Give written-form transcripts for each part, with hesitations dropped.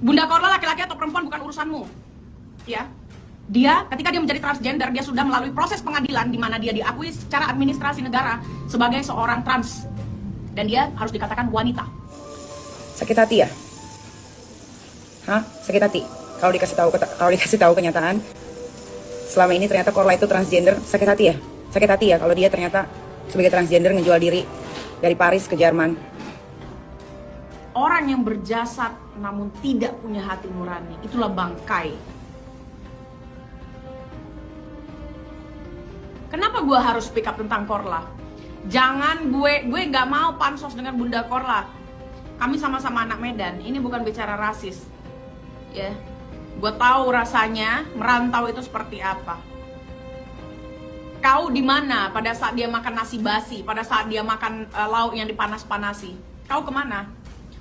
Bunda Korla laki-laki atau perempuan bukan urusanmu. Ya. Dia ketika dia menjadi transgender, dia sudah melalui proses pengadilan di mana dia diakui secara administrasi negara sebagai seorang trans. Dan dia harus dikatakan wanita. Sakit hati ya? Hah? Sakit hati? Kalau dikasih tahu kenyataan selama ini ternyata Korla itu transgender, sakit hati ya? Sakit hati ya kalau dia ternyata sebagai transgender ngejual diri dari Paris ke Jerman. Orang yang berjasad namun tidak punya hati nurani, itulah bangkai. Kenapa gue harus speak up tentang Korla? Jangan gue nggak mau pansos dengan Bunda Korla. Kami sama-sama anak Medan. Ini bukan bicara rasis, ya. Gue tahu rasanya merantau itu seperti apa. Kau di mana pada saat dia makan nasi basi, pada saat dia makan lauk yang dipanas-panasi? Kau kemana?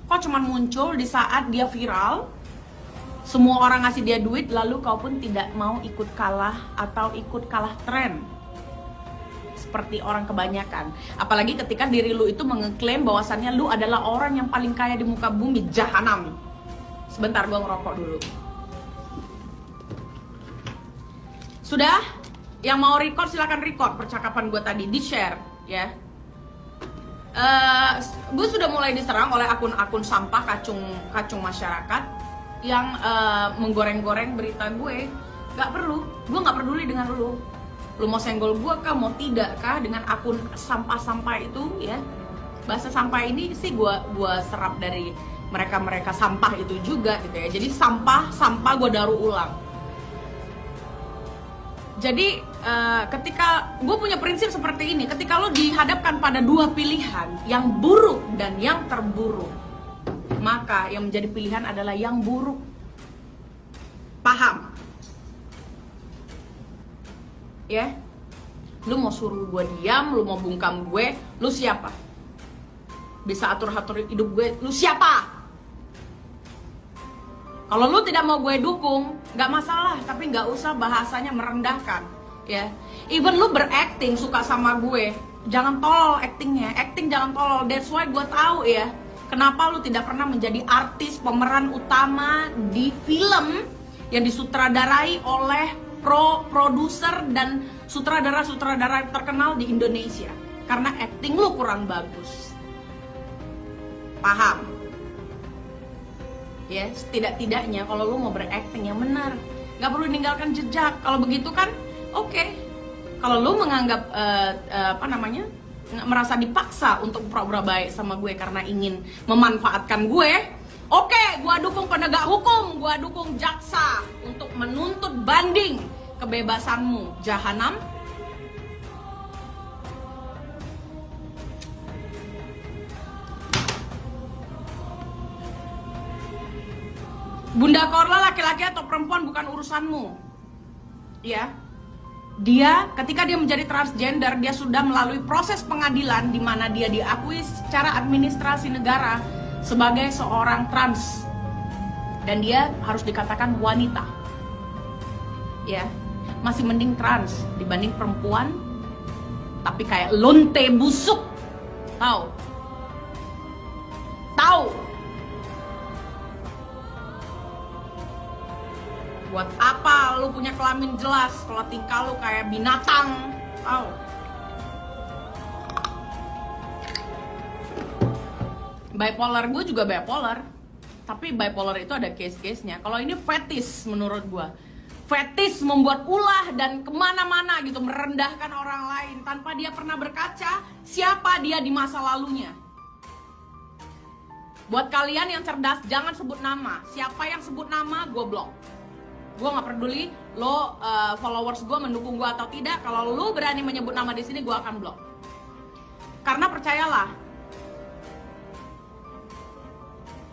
Kau cuma muncul di saat dia viral. Semua orang ngasih dia duit, lalu kau pun tidak mau ikut kalah atau ikut kalah tren. Seperti orang kebanyakan. Apalagi ketika diri lu itu mengeklaim bahwasannya lu adalah orang yang paling kaya di muka bumi, jahanam. Sebentar, gua ngerokok dulu. Sudah? Yang mau record silakan record percakapan gua tadi, di-share ya. Gue sudah mulai diserang oleh akun-akun sampah kacung masyarakat yang menggoreng-goreng berita gue. Gak perlu, gue gak peduli dengan lu. Lu mau senggol gue kah, mau tidak kah dengan akun sampah-sampah itu ya. Bahasa sampah ini sih gue serap dari mereka sampah itu juga gitu ya. Jadi sampah gue daur ulang. Jadi ketika gue punya prinsip seperti ini, ketika lo dihadapkan pada dua pilihan, yang buruk dan yang terburuk, maka yang menjadi pilihan adalah yang buruk. Paham? Ya, lu mau suruh gue diam, lu mau bungkam gue, lu siapa? Bisa atur-atur hidup gue, lu siapa? Kalau lu tidak mau gue dukung, nggak masalah, tapi nggak usah bahasanya merendahkan, ya. Even lu berakting suka sama gue, jangan tolol actingnya, acting jangan tolol. That's why gue tahu ya, kenapa lu tidak pernah menjadi artis pemeran utama di film yang disutradarai oleh produser dan sutradara-sutradara terkenal di Indonesia, karena acting lu kurang bagus. Paham? Ya, setidak-tidaknya kalau lu mau berakting yang benar, nggak perlu meninggalkan jejak. Kalau begitu kan oke. Kalau lu menganggap merasa dipaksa untuk pura-pura baik sama gue karena ingin memanfaatkan gue, oke, gue dukung penegak hukum, gue dukung jaksa untuk menuntut banding kebebasanmu, jahanam. Bunda Korla laki-laki atau perempuan bukan urusanmu. Ya. Dia ketika dia menjadi transgender, dia sudah melalui proses pengadilan di mana dia diakui secara administrasi negara sebagai seorang trans. Dan dia harus dikatakan wanita. Ya. Masih mending trans dibanding perempuan tapi kayak lonte busuk. Tahu? Buat apa lu punya kelamin jelas kalau tingkah lu kayak binatang? Tahu? Bipolar, gue juga bipolar. Tapi bipolar itu ada case-case-nya. Kalau ini fetis menurut gue. Fetis membuat ulah dan kemana-mana gitu, merendahkan orang lain tanpa dia pernah berkaca siapa dia di masa lalunya. Buat kalian yang cerdas, jangan sebut nama. Siapa yang sebut nama, gue blok. Gue nggak peduli lo followers gue mendukung gue atau tidak. Kalau lo berani menyebut nama di sini, gue akan blok. Karena percayalah,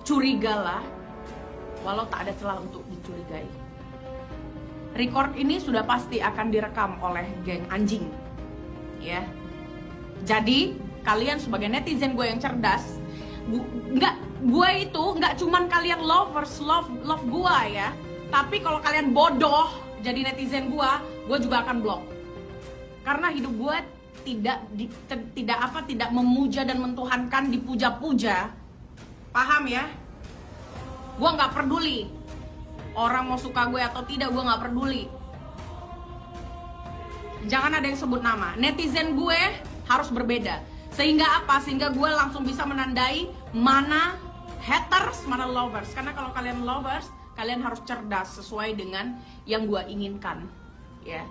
curigalah walau tak ada celah untuk dicurigai. Record ini sudah pasti akan direkam oleh geng anjing, ya. Jadi kalian sebagai netizen gue yang cerdas, gue itu nggak cuman kalian lovers love gue ya. Tapi kalau kalian bodoh jadi netizen gue juga akan blok. Karena hidup gue tidak memuja dan mentuhankan dipuja-puja. Paham ya? Gue nggak peduli orang mau suka gue atau tidak, gue nggak peduli. Jangan ada yang sebut nama. Netizen gue harus berbeda. Sehingga apa? Sehingga gue langsung bisa menandai mana haters, mana lovers. Karena kalau kalian lovers, kalian harus cerdas sesuai dengan yang gue inginkan. Ya,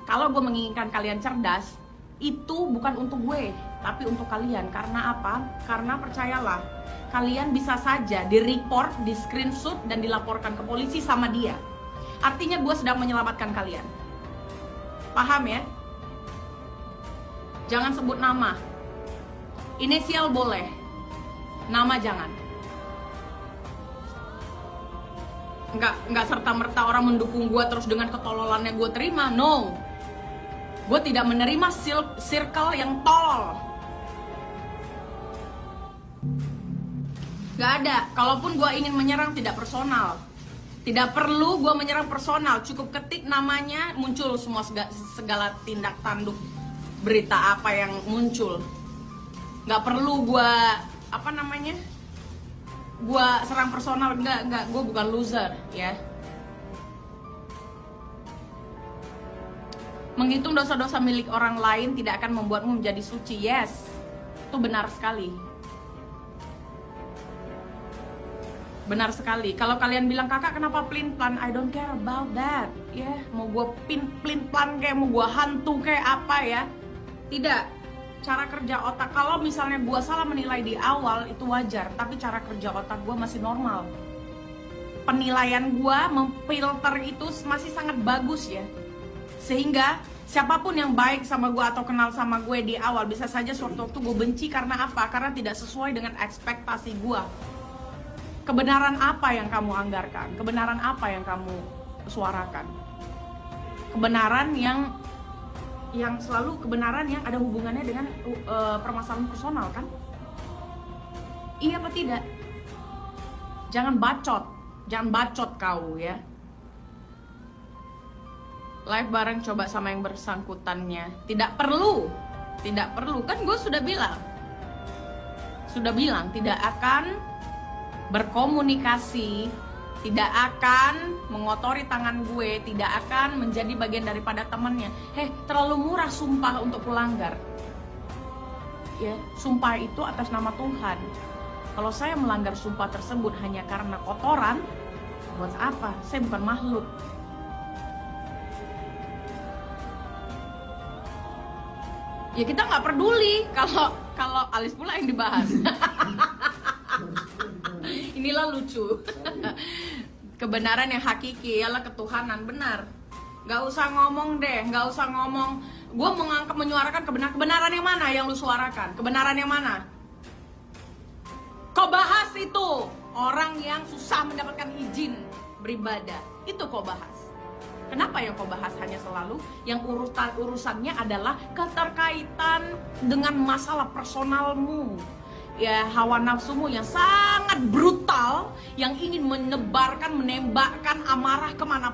kalau gue menginginkan kalian cerdas, itu bukan untuk gue, tapi untuk kalian. Karena apa? Karena percayalah, kalian bisa saja di-report, di-screenshot, dan dilaporkan ke polisi sama dia. Artinya gue sedang menyelamatkan kalian. Paham ya? Jangan sebut nama. Inisial boleh, nama jangan. Nggak serta-merta orang mendukung gue terus dengan ketololannya gue terima. No. Gue tidak menerima circle yang tolol. Gak ada. Kalaupun gue ingin menyerang, tidak personal. Tidak perlu gue menyerang personal. Cukup ketik namanya, muncul semua segala tindak tanduk berita apa yang muncul. Gak perlu gue gue serang personal. Enggak, gue bukan loser ya. Menghitung dosa-dosa milik orang lain tidak akan membuatmu menjadi suci. Yes, itu benar sekali. Benar sekali. Kalau kalian bilang, kakak kenapa pelin-pelan, I don't care about that. Ya, mau gue pelin-pelan kayak, mau gue hantu kayak apa ya. Tidak. Cara kerja otak, kalau misalnya gue salah menilai di awal, itu wajar. Tapi cara kerja otak gue masih normal. Penilaian gue, memfilter itu masih sangat bagus ya. Sehingga siapapun yang baik sama gue atau kenal sama gue di awal, bisa saja suatu waktu gue benci. Karena apa? Karena tidak sesuai dengan ekspektasi gue. Kebenaran apa yang kamu anggarkan? Kebenaran apa yang kamu suarakan? Kebenaran yang selalu kebenaran yang ada hubungannya dengan permasalahan personal kan? Iya apa tidak? Jangan bacot kau ya. Live bareng coba sama yang bersangkutannya. Tidak perlu kan gue sudah bilang tidak akan berkomunikasi, tidak akan mengotori tangan gue, tidak akan menjadi bagian daripada temannya. Terlalu murah sumpah untuk pelanggar. Ya, sumpah itu atas nama Tuhan. Kalau saya melanggar sumpah tersebut hanya karena kotoran, buat apa? Saya bukan makhluk. Ya kita nggak peduli kalau Alis pula yang dibahas. Inilah lucu. Kebenaran yang hakiki ialah ketuhanan, benar. Gak usah ngomong deh, gak usah ngomong. Gue menyuarakan kebenaran yang mana yang lu suarakan? Kebenaran yang mana? Kau bahas itu orang yang susah mendapatkan izin beribadah. Itu kau bahas. Kenapa yang kau bahas hanya selalu yang urusannya adalah keterkaitan dengan masalah personalmu? Ya, hawa nafsumu yang sangat brutal, yang ingin menembakkan amarah kemana